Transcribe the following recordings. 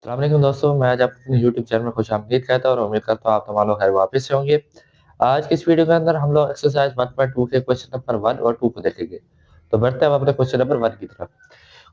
अस्सलाम दोस्तों, मैं आज आपको अपने यूट्यूब चैनल में खुशामदीद कहता हूँ और उम्मीद करता हूँ आप तमाम लोग खैर वापस से होंगे। आज की इस वीडियो के अंदर हम लोग एक्सरसाइज 1.2 के क्वेश्चन नंबर 1 और 2 को देखेंगे। तो बढ़ते हैं हम अपने क्वेश्चन नंबर 1 की तरफ।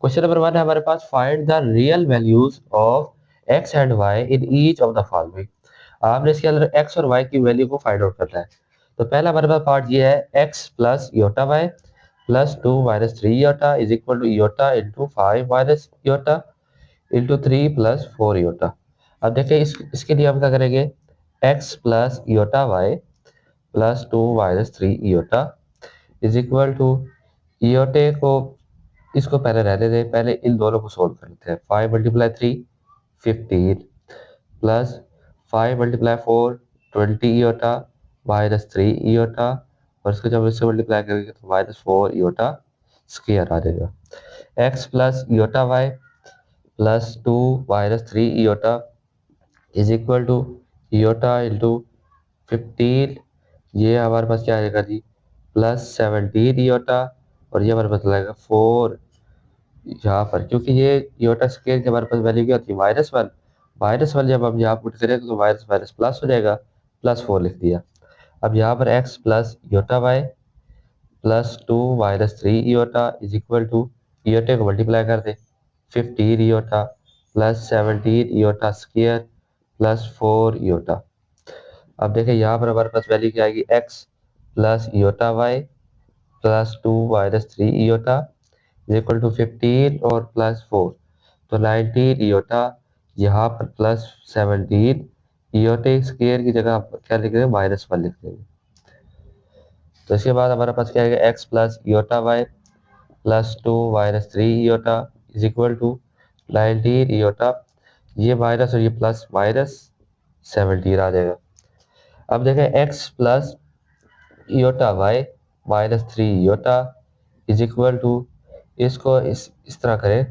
क्वेश्चन नंबर 1 है हमारे पास, find the real values of x and y in each of the following. आपने इसके अंदर एक्स और वाई की वैल्यू को फाइंड आउट करना है। तो पहला हमारे पास पार्ट ये है, x plus iota y plus 2 minus 3 iota is equal to iota into 5 minus iota into 3 plus 4 iota. अब देखिए इसके लिए हम क्या करेंगे, x plus iota y plus 2 minus 3 iota is equal to योटे को, इसको पहले रहने दें, पहले इन दोनों को सोल्व कर लेते हैं। 5 multiply 3 15 plus 5 multiply 4 20 iota minus 3 iota, और इसको जब इससे मल्टीप्लाई करेंगे तो माइनस 4 योटा स्क्वायर आ जाएगा। X plus iota y plus 2 minus 3 iota is equal to iota into 15, ये हमारे पास क्या आएगा जी, प्लस 17 इयोटा, और ये हमारे पास लगेगा 4 यहाँ पर, क्योंकि ये इयोटा स्केयर की हमारे पास वैल्यू क्या होती है, -1। -1 जब हम यहाँ पुट करेंगे तो माइनस माइनस प्लस हो जाएगा, +4 लिख दिया। अब यहाँ पर x plus iota y plus 2 minus 3 iota is equal to, इयोटे को मल्टीप्लाई कर दे, 15 iota plus 17 iota square plus 4 iota. अब देखें यहाँ पर हमारे पास वैल्यू क्या आएगी, x plus iota y plus 2 minus 3 iota is equal to 15 और प्लस 4, तो 19 इयोटा, यहाँ पर प्लस 17 इयोटे स्क्वायर की जगह आप क्या लिख देंगे, -1 लिख देंगे। तो इसके बाद हमारे पास क्या आएगा, x plus iota y plus 2 minus 3 iota is equal to 19 iota, ये माइनस और ये प्लस, माइनस 17 आ जाएगा। अब देखें x plus iota y minus 3 iota is equal to, इसको इस तरह करें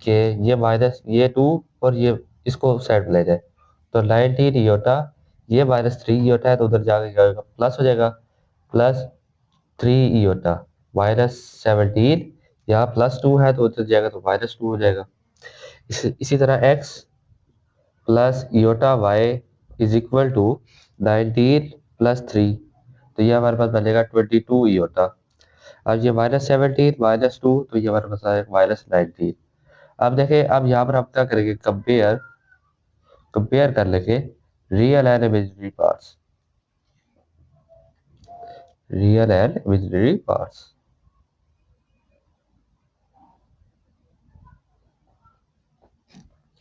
कि ये माइनस, ये 2 और ये इसको साइड में ले जाए, तो 19 इयोटा, ये -3 इयोटा है तो उधर जाके जाएगा प्लस हो जाएगा, प्लस 3 इयोटा माइनस 17, यहाँ +2 है तो उधर जाएगा तो -2 हो जाएगा। इसी तरह x plus iota y is equal to 19 plus 3, तो ये हमारे पास बनेगा 22 इयोटा। अब ये -17 -2, तो ये हमारे पास आएगा -19। अब देखें, अब यहाँ पर आप क्या करेंगे, कंपेयर कंपेयर कर लेंगे real and imaginary parts, real and imaginary parts.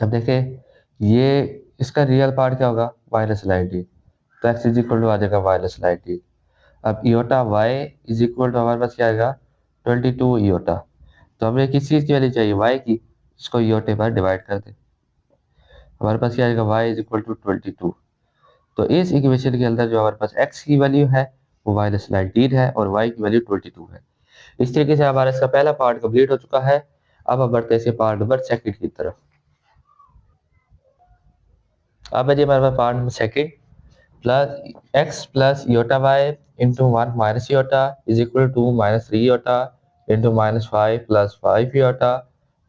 अब देखें, ये इसका रियल पार्ट क्या होगा, -19, तो एक्स इज इक्वल टू आ जाएगा -19। अब इयोटा वाई इज इक्वल टू हमारे पास क्या आएगा, 22 इयोटा, तो हमें किस चीज़ की वैल्यू चाहिए, वाई की, इसको इयोटे पर डिवाइड कर दे, हमारे पास क्या आएगा, वाई इज इक्वल टू 22। तो इस इक्वेशन के अंदर जो हमारे पास एक्स की वैल्यू है वो -19 है और वाई की वैल्यू 22 है। इस तरीके से हमारा इसका पहला पार्ट कंप्लीट हो चुका है। अब हम बढ़ते हैं इसके पार्ट नंबर सेकंड की तरफ। अब है जी हमारे पास part number second, plus x plus iota y into 1 minus iota is equal to -3 iota into -5 plus 5 iota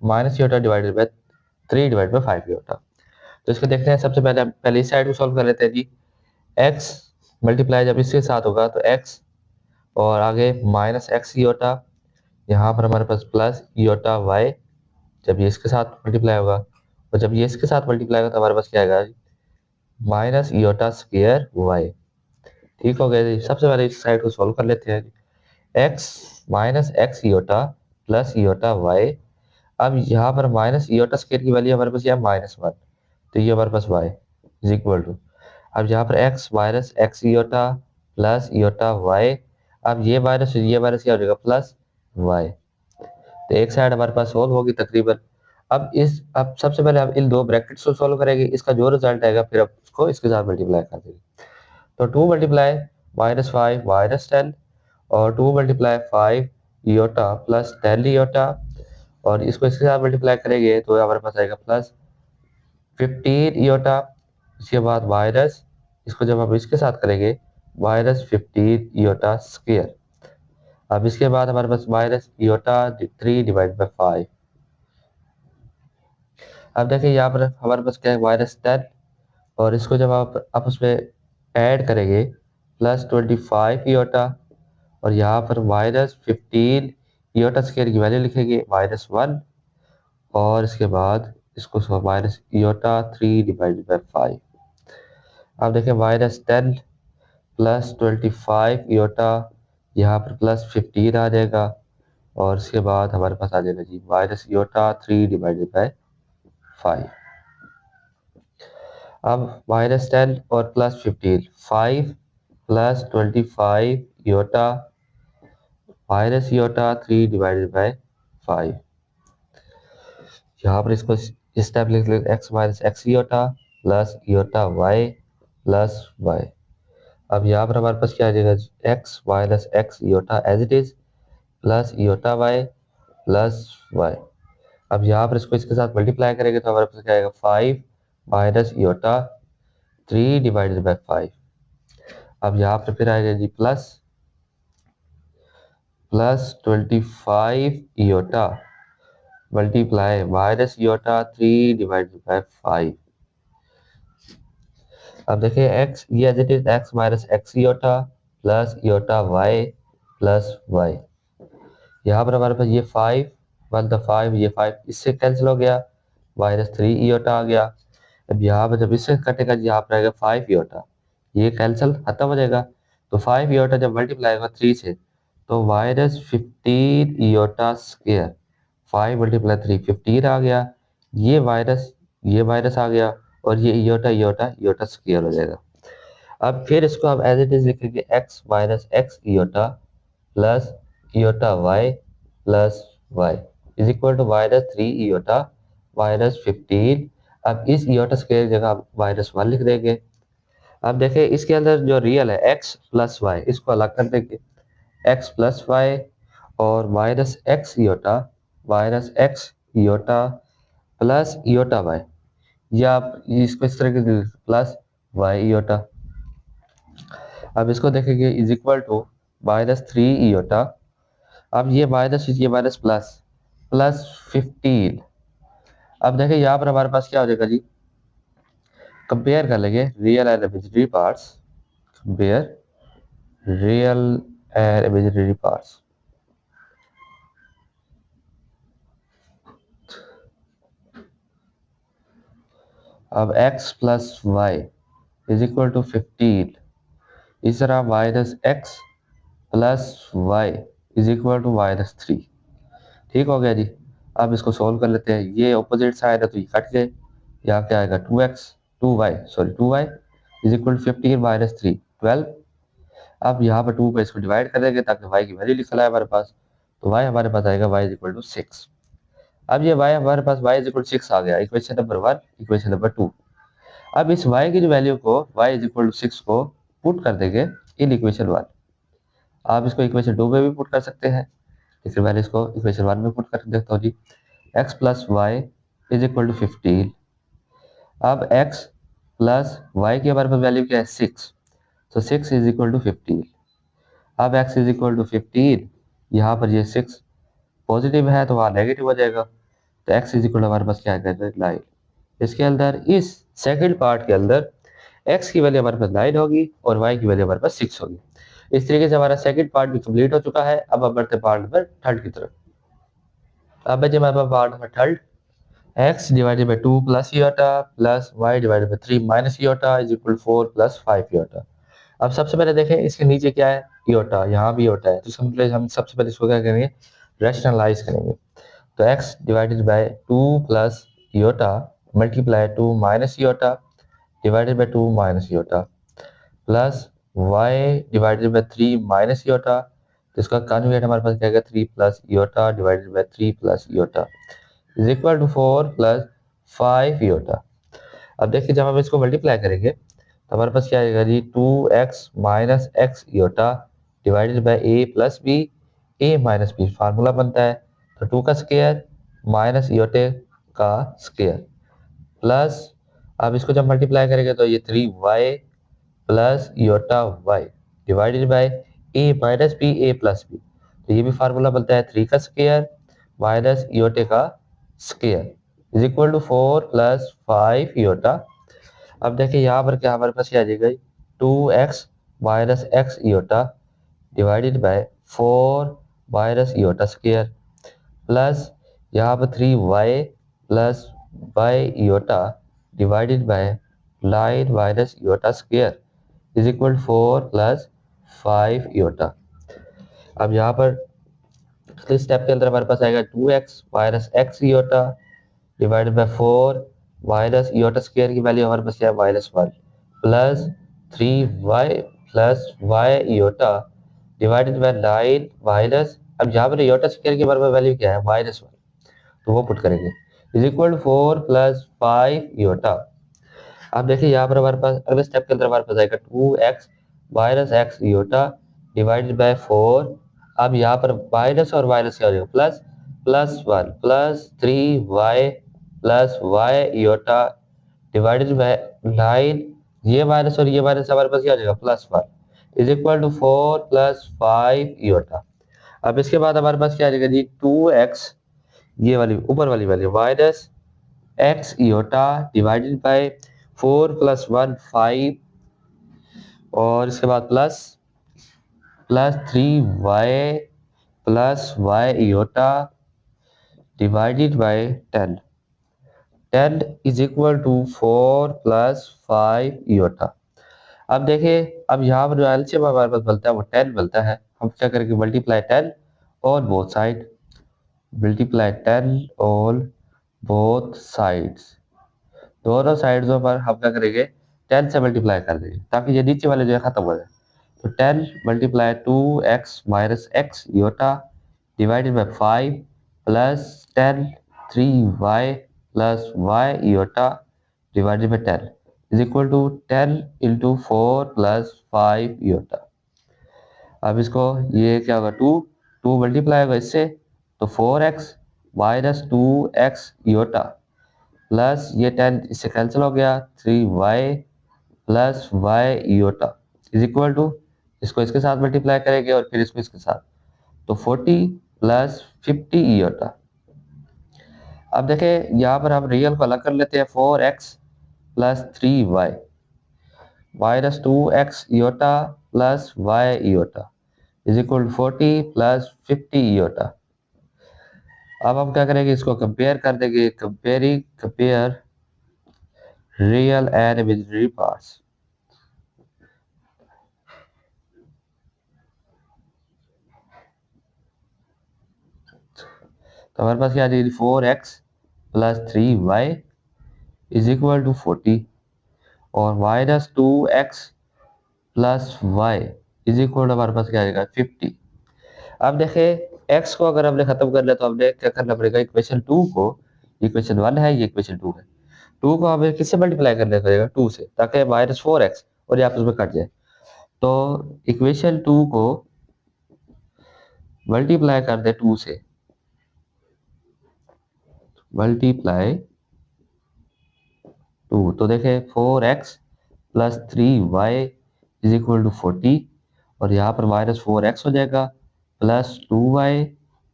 minus iota divided by 3 divide by 5 iota. तो इसको देखते हैं, सबसे पहले हम पहले इस साइड को सॉल्व कर लेते हैं जी। एक्स मल्टीप्लाई जब इसके साथ होगा तो एक्स, और आगे माइनस एक्स योटा, यहाँ पर हमारे पास प्लस योटा वाई, जब ये इसके साथ मल्टीप्लाई होगा, और जब ये इसके साथ मल्टीप्लाई होगा तो हमारे पास क्या आएगा, माइनस योटा स्क्वायर वाई। ठीक हो गया जी। सबसे पहले इस साइड को सॉल्व कर लेते हैं। X minus x iota plus iota y, अब यहाँ पर माइनस योटा स्क्वायर की वैल्यू हमारे पास क्या है, -1, तो ये हमारे पास वाई इज इक्वल टू, अब यहाँ पर x minus x iota plus iota y, अब ये माइनस क्या हो जाएगा, प्लस वाई। तो एक साइड हमारे पास सोल्व होगी तकरीबन। अब सबसे पहले हम इन दो ब्रैकेट्स को सोल्व करेंगे, इसका जो रिजल्ट आएगा फिर आप उसको इसके साथ मल्टीप्लाई कर देंगे। तो 2 मल्टीप्लाई -5 -10, और 2 मल्टीप्लाई 5 इयोटा प्लस 10 इयोटा, और इसको इसके साथ मल्टीप्लाई करेंगे तो हमारे पास आएगा प्लस 15 इयोटा। इसके बाद माइनस, इसको जब हम इसके साथ करेंगे -15 इयोटा स्क्वायर। अब इसके बाद हमारे पास माइनस इयोटा 3 डिवाइड बाई 5। अब देखिए यहाँ पर हमारे पास क्या है -10, और इसको जब आप आपस में ऐड करेंगे +25 इयोटा, और यहाँ पर -15 इयोटा स्क्वायर की वैल्यू लिखेंगे -1, और इसके बाद इसको माइनस इयोटा 3 डिवाइडेड बाई 5। अब देखिए -10 +25 इयोटा, यहाँ पर +15 आ जाएगा, और इसके बाद हमारे पास आ जाएगा जी माइनस इयोटा 3 डिवाइडेड बाई 5। अब -10 और +15, 5 +25 iota minus iota 3 divided by 5। यहाँ पर इसको स्टेप लिख लेते x minus x iota plus iota y plus y। अब यहाँ पर हमारे पास क्या आ जाएगा, x minus x iota as it is plus iota y plus y। अब यहाँ पर इसको इसके साथ मल्टीप्लाई करेंगे तो हमारे पास क्या आएगा 5 माइनस इयोटा 3 डिवाइडेड बाई 5। अब यहाँ पर फिर आएगा जी +25 iota multiply minus iota 3 divided by 5। अब देखिए x ये as it is x minus x iota plus iota y plus y। यहाँ पर हमारे पास ये 5 1 द 5, ये 5 इससे कैंसिल हो गया, -3 इयोटा आ गया। अब यहाँ पर जब इससे कटेगा यहाँ पर आएगा 5 इयोटा, ये कैंसिल खत्म हो जाएगा। तो 5 इयोटा जब मल्टीप्लाई होगा 3 से तो -15 इयोटा स्क्वायर, 5 मल्टीप्लाई 3 15 आ गया, ये माइनस आ गया, और ये इयोटा इयोटा इयोटा स्क्वायर हो जाएगा। अब फिर इसको हम एज इट इज लिखेंगे x minus x iota plus iota y plus y is equal to -3 iota -15। अब इस इयोटा स्क्वायर की जगह -1 लिख देंगे। अब देखिए इसके अंदर जो रियल है x प्लस वाई, इसको अलग कर देंगे, x प्लस वाई और minus x iota plus iota Y, या आप इसको इस तरह के प्लस वाई इयोटा। अब इसको देखेंगे इज इक्वल टू -3 इयोटा, अब ये माइनस प्लस +15। अब देखिए यहाँ पर हमारे पास क्या हो जाएगा जी, कंपेयर कर लेंगे real and imaginary parts, compare real and imaginary parts. अब x plus y is equal to 15, इस तरह -x plus y is equal to -3। ठीक हो गया जी। अब इसको सोल्व कर लेते हैं, ये ऑपोजिट साइड है तो ये कट गए, यहाँ क्या आएगा 2y is equal to 15 minus 3 12। अब यहाँ पर 2 पे इसको डिवाइड कर देंगे ताकि y की वैल्यू लिखा है हमारे पास, तो y हमारे पास आएगा y इज इक्वल टू 6। अब ये y हमारे पास y इज इक्वल टू 6 आ गया, इक्वेशन नंबर 1 इक्वेशन नंबर 2। अब इस y की जो वैल्यू को y इज इक्वल टू 6 को पुट कर देंगे इन इक्वेशन 1। आप इसको इक्वेशन 2 में भी पुट कर सकते हैं, लेकिन मैंने इसको इक्वेशन 1 में पुट कर देता हूँ जी। x plus y is equal to 15। अब x प्लस वाई की हमारे पास वैल्यू क्या है 6, तो 6 इज इक्वल टू 15। अब x इज इक्वल टू 15, यहाँ पर ये 6 पॉजिटिव है तो वहाँ नेगेटिव हो जाएगा, तो x इज इक्वल टू हमारे पास क्या है 9। इसके अंदर इस सेकंड पार्ट के अंदर x की वैल्यू हमारे पास 9 होगी और y की वैल्यू हमारे पास 6 होगी। इस तरीके से हमारा सेकंड पार्ट भी कंप्लीट हो चुका है। अब हम बढ़ते पार्ट नंबर थर्ड की तरफ। अब है जी हमारे पास part number third, x divided by 2 plus iota plus y divided by 3 minus iota is equal 4 plus 5 iota. अब सबसे पहले देखें इसके नीचे क्या है, इयोटा, यहाँ भी इयोटा है, तो हम सबसे पहले इसको क्या करेंगे, रैशनलाइज करेंगे। तो x divided by 2 plus iota multiply 2 minus iota divided by 2 minus iota plus y divided by 3 minus iota, तो इसका कॉन्जुगेट हमारे पास क्या आएगा 3 plus iota divided by 3 plus iota is equal to 4 plus 5 iota. अब देखिए जब हम इसको मल्टीप्लाई करेंगे तो हमारे पास क्या आएगा जी 2x minus x iota divided by a plus b, a minus b formula बनता है, तो 2 का स्क्वायर माइनस इयोटे का स्क्वायर प्लस, अब इसको जब मल्टीप्लाई करेंगे तो ये 3y plus iota y divided by a minus b a plus b, तो ये भी फार्मूला बनता है 3 का स्क्वायर माइनस इयोटे का स्क्वायर इज इक्वल टू 4+5 ईटा। अब देखिए यहाँ पर क्या हमारे पास क्या आ जाएगा, 2x minus x eta divided by 4 minus eta square plus यहाँ पर 3y plus y eta divided by 9 minus eta square is equal 4+5 ईटा। अब यहाँ पर इस स्टेप के अंदर हमारे पास आएगा 2x minus x eta divided by 4 minus eta square की वैल्यू हमारे पास क्या है -1 plus 3y plus y eta divided by 9 minus, अब यहाँ पर ईटा स्क्वायर की हमारे पास वैल्यू क्या है -1, तो वो पुट करेंगे इज इक्वल 4+5 ईटा। अब देखिए यहाँ पर हमारे पास अगले स्टेप के अंदर हमारे पास आएगा 2x minus x eta divided by 4। अब यहाँ पर माइनस और माइनस क्या हो जाएगा ++1 plus 3y plus y eta divided by 9, ये माइनस और ये माइनस हमारे पास क्या हो जाएगा +1 इज इक्वल टू 4+5 ईटा। अब इसके बाद हमारे पास क्या आ जाएगा जी 2x, ये वाली ऊपर वाली value minus x eta divided by 4+1 5 और इसके बाद plus plus 3y plus y eta divided by 10 is equal to 4+5 ईटा। अब देखिए अब यहाँ पर जो एलसीएम हमारे पास बनता है वो 10 बनता है, हम क्या करेंगे multiply 10 on both side, multiply 10 on both sides, दोनों साइड्सों पर हम क्या करेंगे 10 से मल्टीप्लाई कर देंगे ताकि ये नीचे वाले जो है खत्म हो जाए। तो 10 multiply 2x minus x eta divided by 5 plus 10 3y plus y eta divided by 10 is equal to 10 into 4+5 ईटा। अब इसको ये क्या होगा 2 मल्टीप्लाई होगा इससे तो 4x minus 2x eta plus ये 10 इससे कैंसिल हो गया 3y plus y eta is equal to, इसको इसके साथ मल्टीप्लाई करेंगे और फिर इसको इसके साथ, तो 40 प्लस 50 ईटा। अब देखें यहाँ पर हम रियल को अलग कर लेते हैं 4x plus 3y minus 2x eta plus y eta is equal to 40 plus 50 eta. अब हम क्या करेंगे इसको कंपेयर कर देंगे, compare real and imaginary parts. तो हमारे पास क्या आ जाएगी 4x plus 3y is equal to 40 और minus 2x plus y is equal to हमारे पास क्या आ जाएगा 50। अब देखें x को अगर हमने खत्म कर लिया तो हमने क्या करना पड़ेगा, इक्वेशन 2 को, इक्वेशन 1 है ये इक्वेशन 2 है, 2 को हमें किससे मल्टीप्लाई करना पड़ेगा 2 से, ताकि -4x और ये आपस में कट जाए। तो इक्वेशन 2 को मल्टीप्लाई कर दे 2 से, मल्टीप्लाई 2, तो देखें 4x plus 3y is equal to 40 और यहाँ पर -4x हो जाएगा plus 2y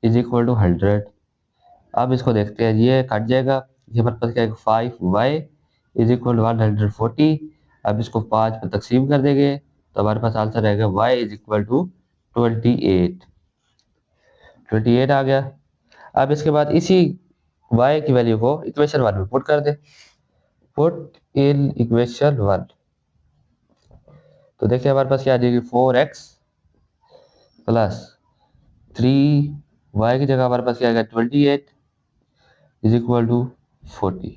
is equal to 100। अब इसको देखते हैं ये कट जाएगा, ये हमारे पास क्या है 5y इज इक्वल टू 140। अब इसको 5 में तकसीम कर देंगे तो हमारे पास आंसर रहेगा y इज इक्वल टू 28 आ गया। अब इसके बाद इसी y की वैल्यू को इक्वेशन 1 में पुट कर दे, पुट इन इक्वेशन 1, तो देखिए हमारे पास क्या आ जाएगी 4x प्लस 3y की जगह हमारे पास क्या आएगा 28 इज इक्वल टू 40।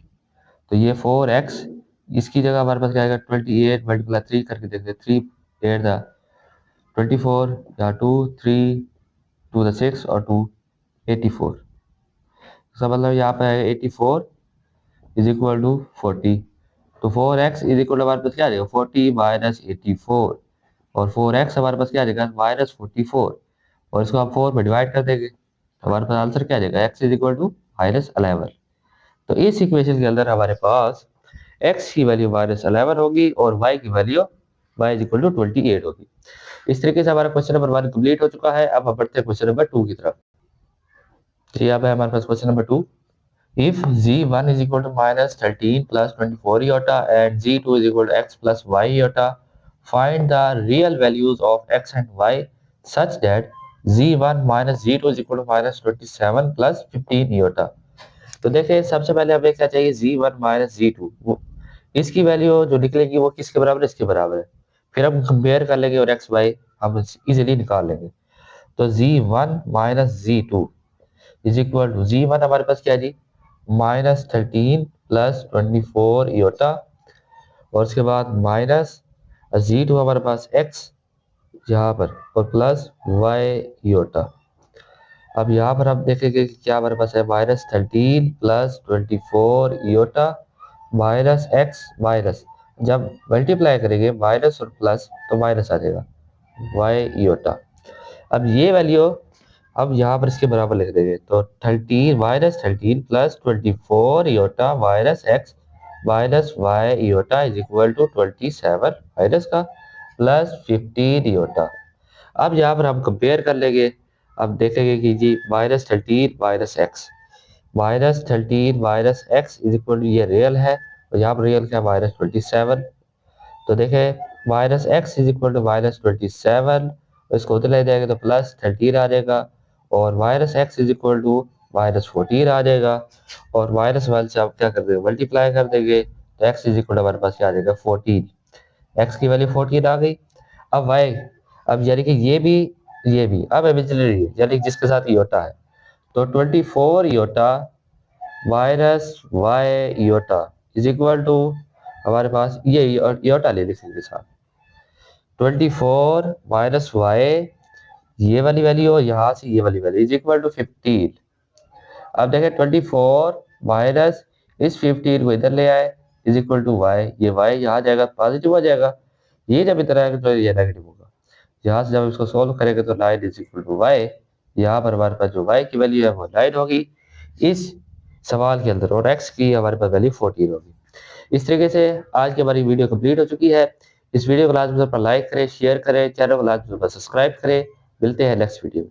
तो ये 4x इसकी जगह हमारे पास क्या आएगा 28 मल्टीप्लाई 3 करके देखते 3 8 था 24 या 2 3 2 द 6 और 2 84, इसका मतलब यहाँ पे आएगा 84 इज इक्वल टू 40। तो 4x इज इक्वल टू हमारे पास क्या आ जाएगा 40 माइनस 84 और 4x हमारे पास क्या आ जाएगा -44 और इसको हम 4 में डिवाइड कर देंगे तो हमारे पास आंसर क्या आ जाएगा x इज इक्वल टू -11। तो इस इक्वेशन के अंदर हमारे पास x की वैल्यू -11 होगी और y की value y is equal to 28 होगी। इस तरीके से हमारा क्वेश्चन नंबर 1 कंप्लीट हो चुका है। अब हम बढ़ते हैं क्वेश्चन नंबर 2 की तरफ। तो यहाँ पे हमारे पास question number 2, If z1 is equal to minus 13 plus 24 iota and z2 is equal to x plus y iota, find the real values of x and y such that z1 minus z2 is equal to minus 27 plus 15 iota. तो देखिए सबसे पहले हमें क्या चाहिए, z1 minus z2, वो इसकी value जो निकलेगी वो किसके बराबर है, इसके बराबर है। फिर हम कंपेयर कर लेंगे और एक्स वाई हम इजीली निकाल लेंगे। तो z1 minus z2 is equal to z1 हमारे पास क्या है जी, माइनस 13 प्लस 24 इयोटा, और उसके बाद माइनस z2 हमारे पास x यहाँ पर और प्लस y इयोटा। अब यहाँ पर हम देखेंगे कि क्या हमारे पास है, minus 13 plus 24 iota minus x minus, जब मल्टीप्लाई करेंगे माइनस और प्लस तो माइनस आ जाएगा y इयोटा। अब ये वैल्यू अब यहाँ पर इसके बराबर लिख देंगे, तो 13 minus 13 plus 24 iota minus x minus y iota is equal to 27 minus का प्लस 15 इयोटा। अब यहाँ पर हम कंपेयर कर लेंगे। अब देखेंगे कि जी minus 13 minus x is equal to ये रियल है, और यहाँ पर रियल क्या, माइनस 27। तो देखें minus x is equal to minus 27, इसको उधर ले जाएंगे तो प्लस 13 आ जाएगा, और minus x is equal to minus 14 आ जाएगा, और माइनस वन से आप क्या कर देंगे, मल्टीप्लाई कर देंगे, तो एक्स इज इक्वल टू हमारे पास क्या आ जाएगा 14, एक्स की वैल्यू 14 आ गई। अब वाई, अब यानी कि ये भी अब इमेजिनरी है, यानी जिसके साथ इयोटा है, तो 24 iota minus y iota is equal to हमारे पास ये इयोटा ले लीजिए के साथ 24 माइनस वाई, ये वाली वैल्यू और यहाँ से ये वाली वैल्यू इज इक्वल टू 15। अब देखें 24 माइनस इस 15 को इधर ले आए इज इक्वल टू वाई, ये वाई यहाँ जाएगा पॉजिटिव हो जाएगा, ये जब इधर आएगा तो ये नेगेटिव होगा। यहाँ से जब इसको सोल्व करेंगे तो 9 इज इक्वल टू वाई, यहाँ पर हमारे पास जो वाई की वैल्यू है वो 9 होगी इस सवाल के अंदर, और एक्स की हमारे पास वैल्यू 14 होगी। इस तरीके से आज की हमारी वीडियो कंप्लीट हो चुकी है। इस वीडियो को लाजमी तौर पर लाइक करें, शेयर करें, चैनल को लाजमी तौर पर सब्सक्राइब करें। मिलते हैं नेक्स्ट वीडियो में।